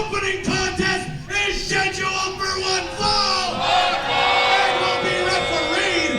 opening contest is scheduled for one fall and will be refereed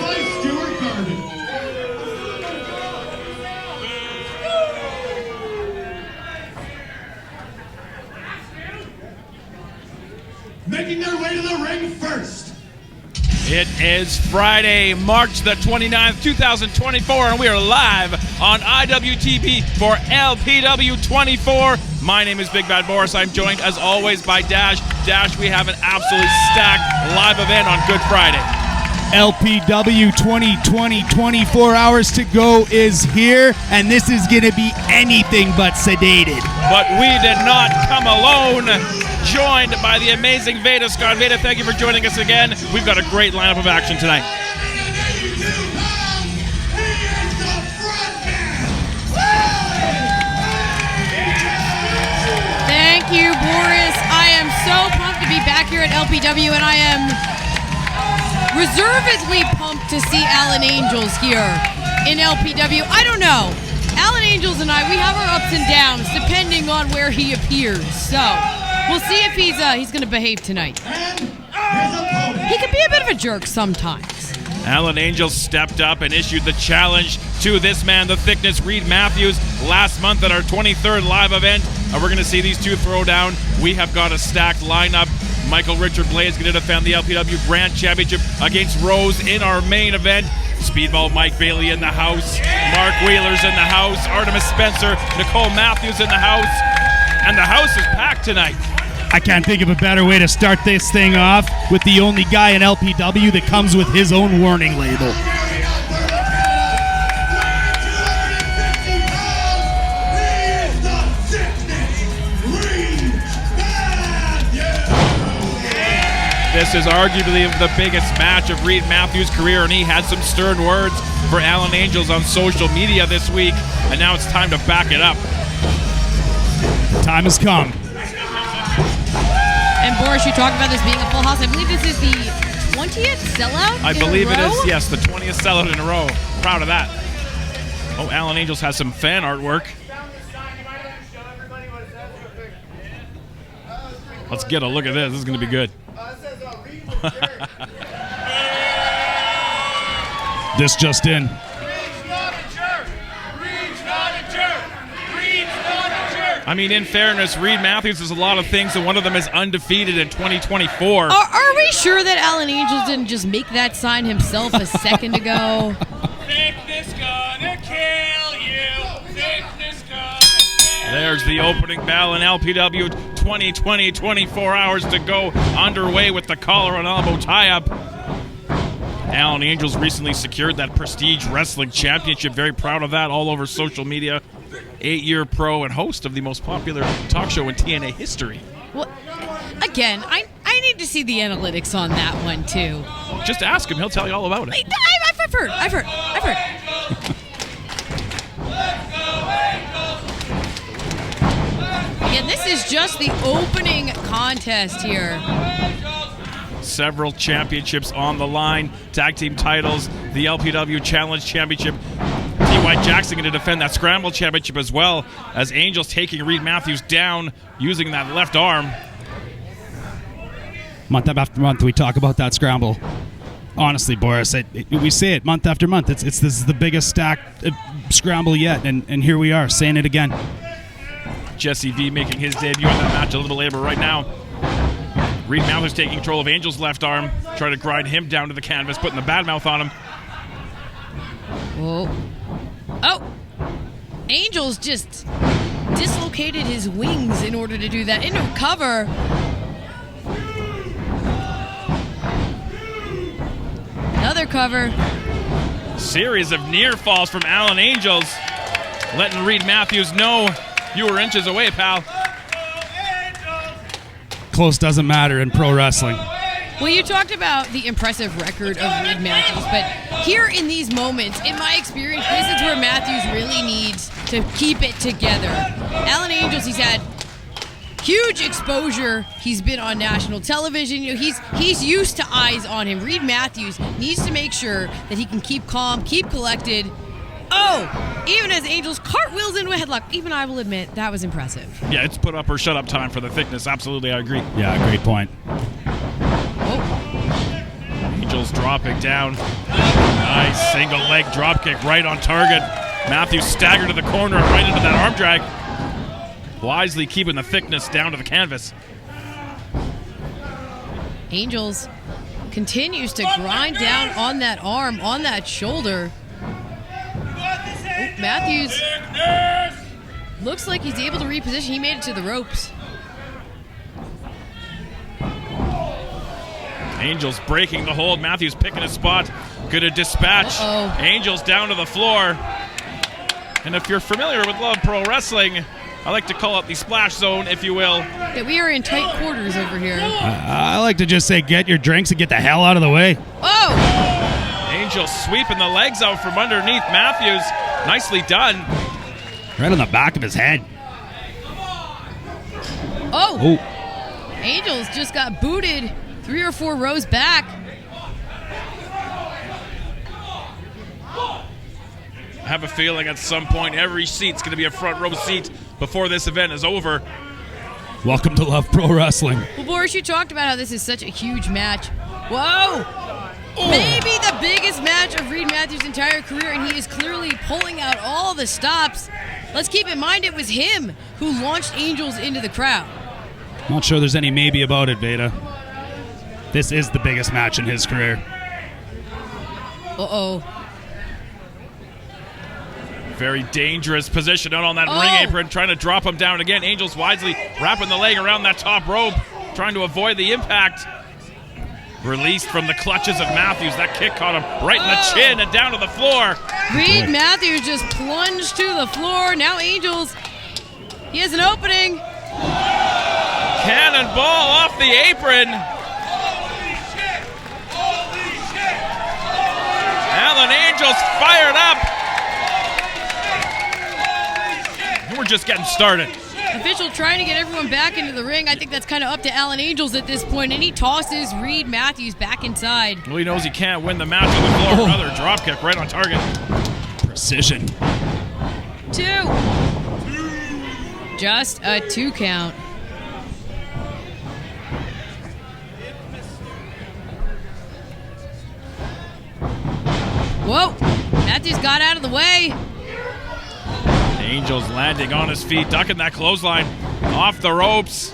by Stuart Garden. Making their way to the ring first. It is Friday, March the 29th, 2024, and we are live on IWTV for LPW 24. My name is Big Bad Boris. I'm joined, as always, by Dash. Dash, we have an absolutely stacked live event on Good Friday. LPW 2020, 24 hours to go is here, and this is going to be anything but sedated. But we did not come alone. Joined by the amazing Veda Scott. Veda, thank you for joining us again. We've got a great lineup of action tonight. Thank you, Boris. I am so pumped to be back here at LPW, and I am reservedly pumped to see Alan Angels here in LPW. I don't know. Alan Angels and I, we have our ups and downs depending on where he appears. So we'll see if he's going to behave tonight. He can be a bit of a jerk sometimes. Alan Angels stepped up and issued the challenge to this man, the Thickness, Reid Matthews, last month at our 23rd live event. And we're going to see these two throw down. We have got a stacked lineup. Michael Richard Blaze going to defend the LPW Grand Championship against Rose in our main event. Speedball Mike Bailey in the house. Mark Wheeler's in the house. Artemis Spencer, Nicole Matthews in the house. And the house is packed tonight. I can't think of a better way to start this thing off with the only guy in LPW that comes with his own warning label. This is arguably the biggest match of Reid Matthews' career, and he had some stern words for Alan Angels on social media this week, and now it's time to back it up. Time has come. And Boris, you talked about this being a full house. I believe this is the 20th sellout I believe it is, yes, the 20th sellout in a row. Proud of that. Oh, Alan Angels has some fan artwork. Let's get a look at this. This is going to be good. This just in. I mean, in fairness, Reid Matthews is a lot of things, and one of them is undefeated in 2024. Are we sure that Alan Angels didn't just make that sign himself a second ago? Thickness gonna kill you. Thickness gonna kill you. There's the opening bell in LPW 2020, 24 hours to go, underway with the collar and elbow tie-up. Alan Angels recently secured that Prestige Wrestling Championship. Very proud of that, all over social media. 8-year pro and host of the most popular talk show in TNA history. Well, again, I need to see the analytics on that one, too. Just ask him. He'll tell you all about it. I've heard. Again, this is just the opening contest here. Several championships on the line. Tag team titles, the LPW Challenge Championship. T.Y. Jackson going to defend that Scramble Championship as well, as Angels taking Reid Matthews down using that left arm. Month after month, we talk about that Scramble. Honestly, Boris, we say it month after month. This is the biggest stacked Scramble yet, and here we are saying it again. Jesse V making his debut in that match a little later right now. Reid Matthews taking control of Angel's left arm, trying to grind him down to the canvas, putting the bad mouth on him. Whoa. Oh! Angels just dislocated his wings in order to do that. Into cover. Another cover. Series of near falls from Alan Angels, letting Reid Matthews know you were inches away, pal. Close doesn't matter in pro wrestling. Well, you talked about the impressive record of Reid Matthews, but here in these moments, in my experience, this is where Matthews really needs to keep it together. Alan Angels, he's had huge exposure. He's been on national television. You know, he's used to eyes on him. Reid Matthews needs to make sure that he can keep calm, keep collected, Oh, even as Angels cartwheels into a headlock, even I will admit that was impressive. Yeah, it's put up or shut up time for the thickness. Absolutely, I agree. Yeah, great point. Oh, Angels dropping down. Nice single leg drop kick right on target. Matthews staggered to the corner and right into that arm drag. Wisely keeping the thickness down to the canvas. Angels continues to grind down on that arm, on that shoulder. Oh, Matthews looks like he's able to reposition. He made it to the ropes. Angels breaking the hold. Matthews picking his spot. Good to dispatch. Uh-oh. Angels down to the floor. And if you're familiar with Love Pro Wrestling, I like to call it the splash zone, if you will. Yeah, we are in tight quarters over here. I like to just say get your drinks and get the hell out of the way. Oh! Angels sweeping the legs out from underneath Matthews. Nicely done. Right on the back of his head. Oh! Oh, Angels just got booted 3 or 4 rows back. I have a feeling at some point every seat's going to be a front row seat before this event is over. welcome to Love Pro Wrestling. Well, Boris, you talked about how this is such a huge match. Whoa! Maybe the biggest match of Reid Matthews' entire career, and he is clearly pulling out all the stops. Let's keep in mind it was him who launched Angels into the crowd. Not sure there's any maybe about it, Veda. This is the biggest match in his career. Uh-oh. Very dangerous position out on that Oh. ring apron, trying to drop him down again. Angels wisely wrapping the leg around that top rope, trying to avoid the impact. Released from the clutches of Matthews. That kick caught him right in the chin and down to the floor. Reid Matthews just plunged to the floor. Now Angels, he has an opening. Cannonball off the apron. Alan Angels fired up. We're just getting started. Official trying to get everyone back into the ring. I think that's kind of up to Alan Angels at this point, and he tosses Reid Matthews back inside. Well, he knows he can't win the match on the floor. Another drop kick right on target. Precision. 2. Just a 2 count. Whoa! Matthews got out of the way. Angels landing on his feet, ducking that clothesline off the ropes.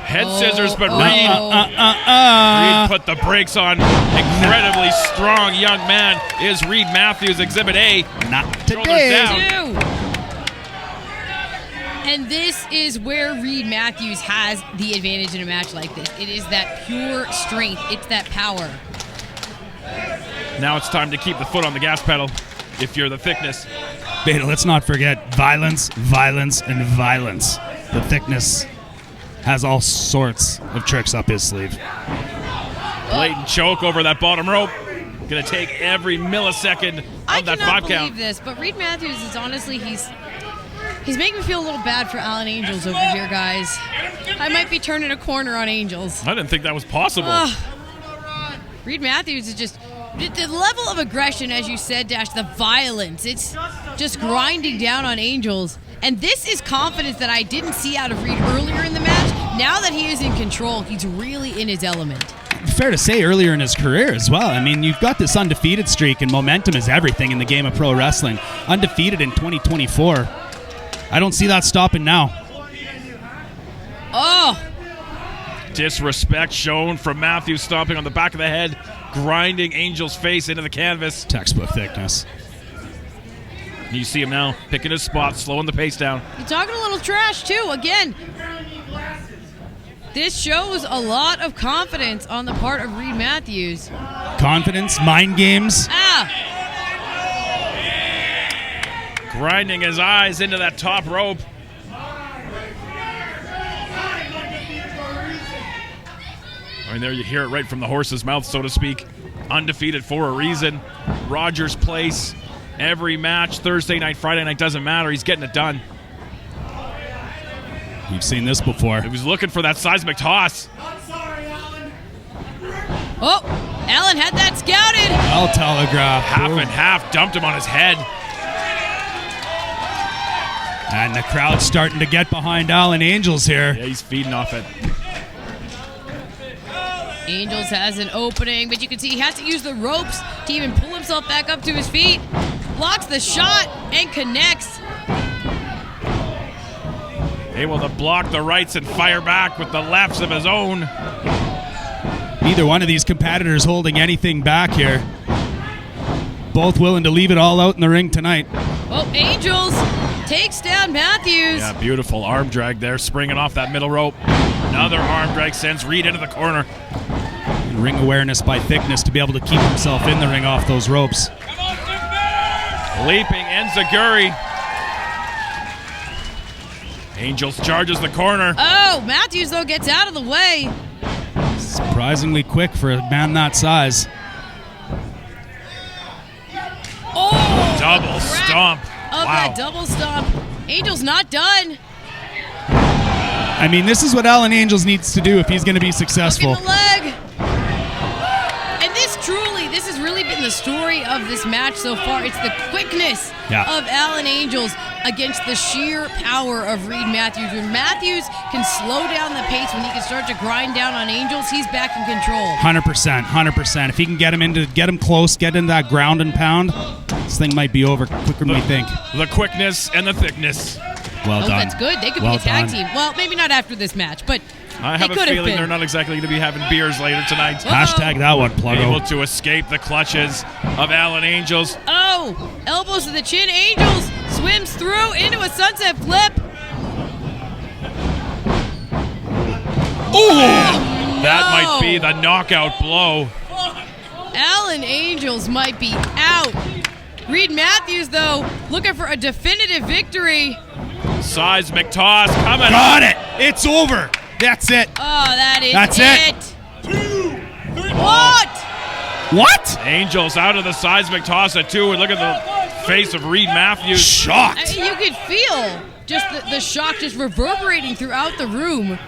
Head scissors, but Reid put the brakes on. Incredibly strong young man is Reid Matthews, Exhibit A. Not Shoulders today. down. 2. And this is where Reid Matthews has the advantage in a match like this. It is that pure strength. It's that power. Now it's time to keep the foot on the gas pedal if you're the thickness. Beta, let's not forget violence, violence, and violence. The thickness has all sorts of tricks up his sleeve. Blatant choke over that bottom rope. Gonna take every millisecond of I that cannot 5 believe count. this, but Reid Matthews is honestly, he's making me feel a little bad for Alan Angels over here, guys. I might be turning a corner on Angels. I didn't think that was possible. Reid Matthews is just the level of aggression, as you said, Dash, the violence. It's just grinding down on Angels. And this is confidence that I didn't see out of Reid earlier in the match. Now that he is in control, he's really in his element. Fair to say earlier in his career as well. I mean, you've got this undefeated streak, and momentum is everything in the game of pro wrestling. Undefeated in 2024. I don't see that stopping now. Oh! Disrespect shown from Matthews, stomping on the back of the head, grinding Angel's face into the canvas. Textbook thickness. You see him now picking his spot, slowing the pace down. You're talking a little trash, too. Again, this shows a lot of confidence on the part of Reid Matthews. Confidence, mind games. Grinding his eyes into that top rope. I mean, there you hear it right from the horse's mouth, so to speak. Undefeated for a reason. Rogers Place. Every match, Thursday night, Friday night, doesn't matter. He's getting it done. You've seen this before. He was looking for that seismic toss. Oh, Allen had that scouted. Well telegraphed. Half and half, dumped him on his head. And the crowd's starting to get behind Allen Angels here. Yeah, he's feeding off it. Angels has an opening, but you can see he has to use the ropes to even pull himself back up to his feet. Blocks the shot and connects. Able to block the rights and fire back with the lefts of his own. Neither one of these competitors holding anything back here. Both willing to leave it all out in the ring tonight. Oh, Angels takes down Matthews. Yeah, beautiful arm drag there, springing off that middle rope. Another arm drag sends Reid into the corner. And ring awareness by Thickness to be able to keep himself in the ring off those ropes. Leaping enziguri. Angels charges the corner. Oh, Matthews, though, gets out of the way. Surprisingly quick for a man that size. Oh! Double stomp. Of that double stomp. Angels not done. I mean, this is what Allen Angels needs to do if he's going to be successful. Look at the leg. And this has really been the story of this match so far. It's the quickness of Allen Angels against the sheer power of Reid Matthews. When Matthews can slow down the pace, when he can start to grind down on Angels, he's back in control. 100%. If he can get him close, get into that ground and pound, this thing might be over quicker than we think. The quickness and the thickness. Well done. That's good. They could be a tag team. Well, maybe not after this match, but I have a feeling they're not exactly going to be having beers later tonight. Hashtag that one, Pluggo. Able to escape the clutches of Allen Angels. Oh, elbows to the chin. Angels swims through into a sunset flip. Ooh! That might be the knockout blow. Allen Angels might be out. Reid Matthews, though, looking for a definitive victory. Seismic toss coming. Got it. It's over. That's it. Oh, that's it. 2, 3. What? Angels out of the seismic toss at 2, and look at the face of Reid Matthews. Shocked. I mean, you could feel just the shock just reverberating throughout the room.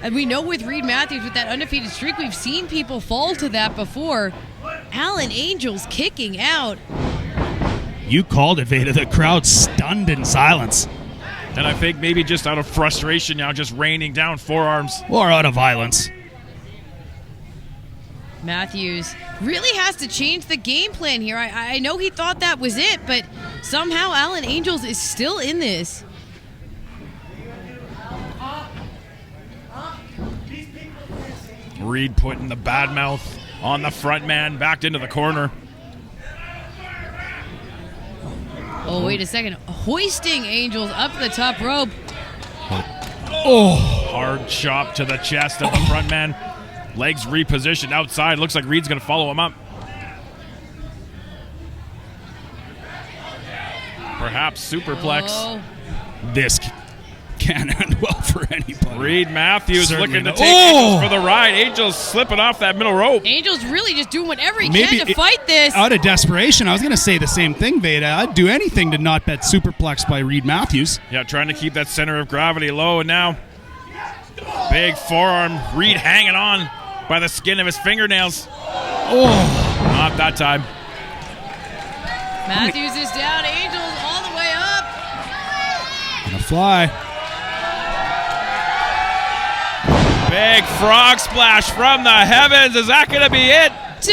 And we know with Reid Matthews, with that undefeated streak, we've seen people fall to that before. Allen Angels kicking out. You called it, Veda. The crowd stunned in silence. And I think maybe just out of frustration now, just raining down forearms. Or out of violence. Matthews really has to change the game plan here. I know he thought that was it, but somehow Allen Angels is still in this. Reid putting the bad mouth on the front man, backed into the corner. Oh, wait a second. Hoisting Angels up the top rope. Oh. Hard chop to the chest of the front man. Legs repositioned outside. Looks like Reid's going to follow him up. Perhaps superplex. Oh. This can't end well for anybody. Reid Matthews Certainly looking to not. take Angels for the ride. Angels slipping off that middle rope. Angels really just doing whatever he can to fight this. Out of desperation, I was going to say the same thing, Veda. I'd do anything to not bet superplex by Reid Matthews. Yeah, trying to keep that center of gravity low, and now big forearm. Reid hanging on by the skin of his fingernails. Oh. Not that time. Matthews is down. Angels all the way up. Gonna fly. Big frog splash from the heavens. Is that going to be it? 2.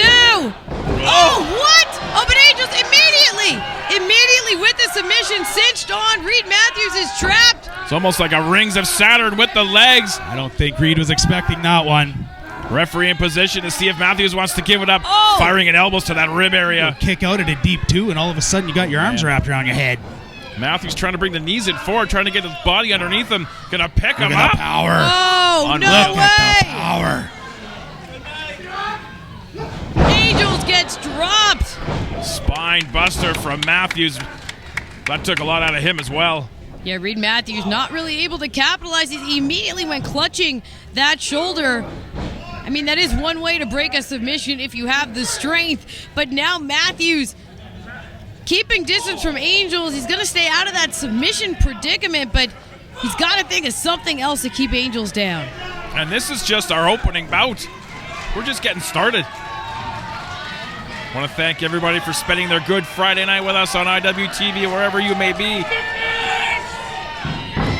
Oh, what? Oh, but Angels immediately with the submission cinched on. Reid Matthews is trapped. It's almost like a Rings of Saturn with the legs. I don't think Reid was expecting that one. Referee in position to see if Matthews wants to give it up. Oh. Firing at elbows to that rib area. Kick out at a deep 2, and all of a sudden you got your arms wrapped around your head. Matthews trying to bring the knees in forward, trying to get his body underneath him. Gonna pick him Look at up. the power. Oh, Unreal. no Look at the way. power. Angels gets dropped. Spine buster from Matthews. That took a lot out of him as well. Yeah, Reid Matthews not really able to capitalize. He immediately went clutching that shoulder. I mean, that is one way to break a submission if you have the strength. But now Matthews keeping distance from Angels. He's going to stay out of that submission predicament, but he's got to think of something else to keep Angels down. And this is just our opening bout. We're just getting started. Want to thank everybody for spending their Good Friday night with us on IWTV, wherever you may be.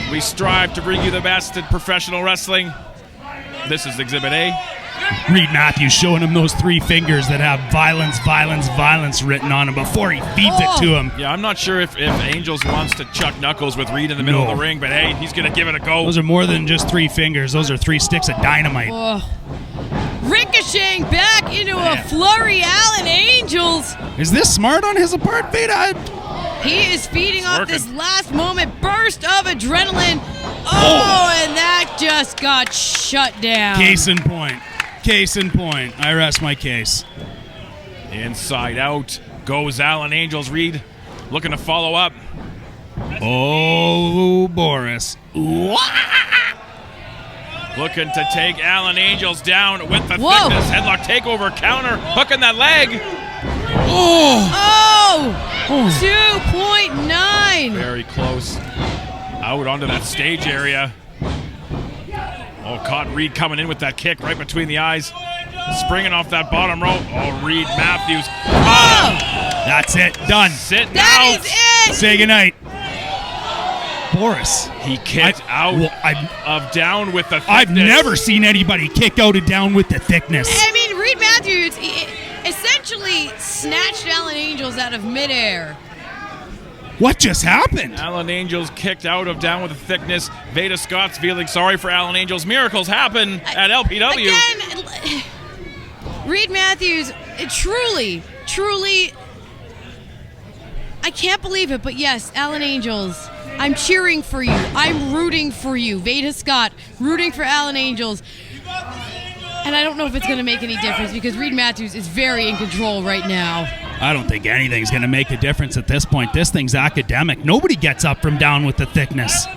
We strive to bring you the best in professional wrestling. This is Exhibit A. Reid Matthews showing him those 3 fingers that have violence, violence, violence written on them before he feeds it to him. Yeah, I'm not sure if Angels wants to chuck knuckles with Reid in the middle of the ring, but hey, he's going to give it a go. Those are more than just 3 fingers. Those are 3 sticks of dynamite. Ricocheting back into a flurry, Alan Angels. Is this smart on his part, Veda? He is feeding off this last moment burst of adrenaline. Oh, and that just got shut down. Case in point. Case in point. I rest my case. Inside out goes Alan Angels. Reid looking to follow up. Oh, Boris. Looking to take Alan Angels down with the thickness. Headlock takeover counter. Hooking that leg. Oh! 2.9. Very close. Out onto that stage area. Oh, caught Reid coming in with that kick right between the eyes. Springing off that bottom rope. Oh, Reid Matthews. That's it. Done. Sitting That out. is it. Say goodnight. Boris. He kicked out of down with the thickness. I've never seen anybody kick out of down with the thickness. I mean, Reid Matthews essentially snatched Alan Angels out of midair. What just happened? Alan Angels kicked out of down with the thickness. Veda Scott's feeling sorry for Alan Angels. Miracles happen at LPW. Again, Reid Matthews, truly, I can't believe it, but yes, Alan Angels, I'm cheering for you. I'm rooting for you. Veda Scott, rooting for Alan Angels. And I don't know if it's going to make any difference because Reid Matthews is very in control right now. I don't think anything's going to make a difference at this point. This thing's academic. Nobody gets up from down with the thickness.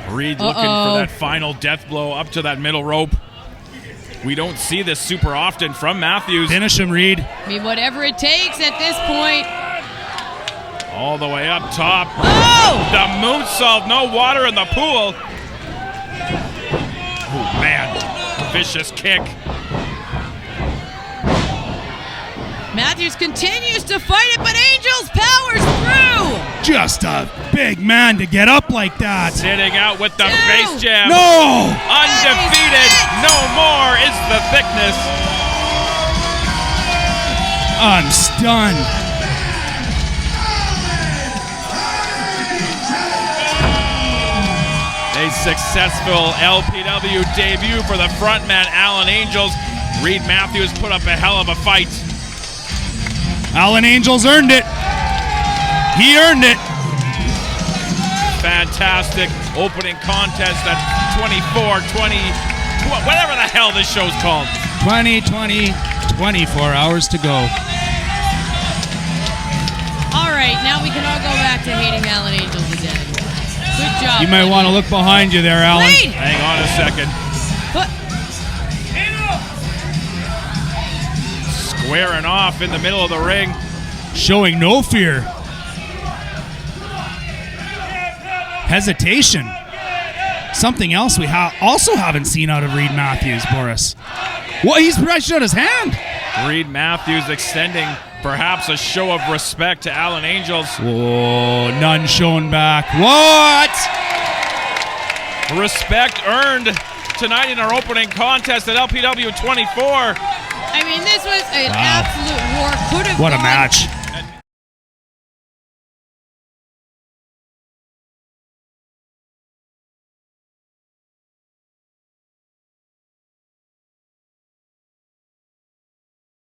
Reid looking for that final death blow up to that middle rope. We don't see this super often from Matthews. Finish him, Reid. I mean, whatever it takes at this point. All the way up top. Oh! The moonsault, no water in the pool. Oh, man. Vicious kick. Matthews continues to fight it, but Angels powers through. Just a big man to get up like that. Sitting out with the face jam. No! Undefeated. No more is the thickness. I'm stunned. A successful LPW debut for the frontman Alan Angels. Reid Matthews put up a hell of a fight. Alan Angels earned it. He earned it. Fantastic opening contest at 24-20, whatever the hell this show's called. 20, 24 hours to go. All right, now we can all go back to hating Alan Angels again. Good job. You might want to look behind you there, Alan. Wait. Hang on a second. What? Squaring off in the middle of the ring. Showing no fear. Hesitation. Something else we also haven't seen out of Reid Matthews, Boris. Well, he's stretched out his hand. Reid Matthews extending perhaps a show of respect to Alan Angels. Whoa, none shown back. What? Respect earned tonight in our opening contest at LPW 24. I mean, this was an absolute war. Could have What a gone match.